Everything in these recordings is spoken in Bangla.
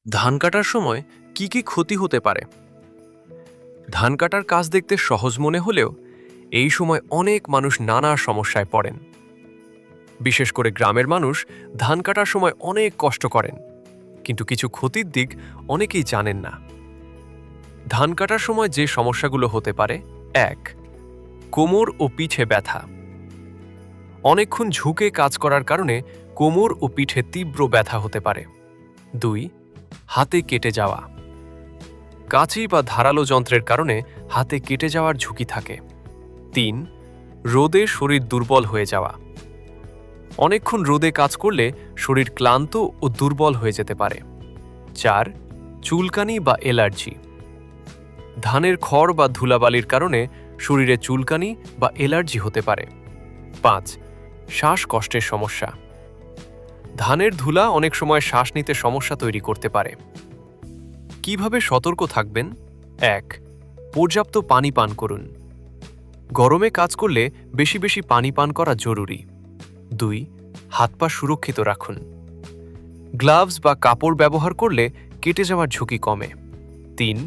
ধান কাটার সময় কি কি ক্ষতি হতে পারে? ধান কাটার কাজ দেখতে সহজ মনে হলেও এই সময় অনেক মানুষ নানা সমস্যায় পড়েন। বিশেষ করে গ্রামের মানুষ ধান কাটার সময় অনেক কষ্ট করেন, কিন্তু কিছু ক্ষতির দিক অনেকেই জানেন না। ধান কাটার সময় যে সমস্যাগুলো হতে পারে: ১. কোমর ও পিঠে ব্যথা। অনেকক্ষণ ঝুঁকে কাজ করার কারণে কোমর ও পিঠে তীব্র ব্যথা হতে পারে। ২. হাতে কেটে যাওয়া। কাঁচি বা ধারালো যন্ত্রের কারণে হাতে কেটে যাওয়ার ঝুঁকি থাকে। ৩. রোদে শরীর দুর্বল হয়ে যাওয়া। অনেকক্ষণ রোদে কাজ করলে শরীর ক্লান্ত ও দুর্বল হয়ে যেতে পারে। ৪. চুলকানি বা অ্যালার্জি। ধানের খড় বা ধুলাবালির কারণে শরীরে চুলকানি বা অ্যালার্জি হতে পারে। ৫. শ্বাসকষ্টের সমস্যা। ধানের ধুলা অনেক সময় শ্বাস নিতে সমস্যা তৈরি করতে পারে। কিভাবে সতর্ক থাকবেন? ১. পর্যাপ্ত পানি পান করুন। গরমে কাজ করলে বেশি বেশি পানি পান করা জরুরি। ২. হাত পা সুরক্ষিত রাখুন। গ্লাভস বা কাপড় ব্যবহার করলে কেটে যাওয়ার ঝুঁকি কমে। ৩.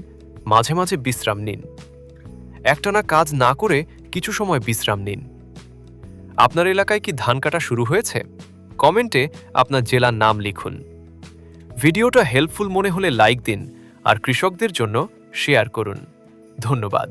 মাঝে মাঝে বিশ্রাম নিন। একটানা কাজ না করে কিছু সময় বিশ্রাম নিন। আপনার এলাকায় কি ধান কাটা শুরু হয়েছে? কমেন্টে আপনার জেলার নাম লিখুন। ভিডিওটা হেল্পফুল মনে হলে লাইক দিন আর কৃষকদের জন্য শেয়ার করুন। ধন্যবাদ।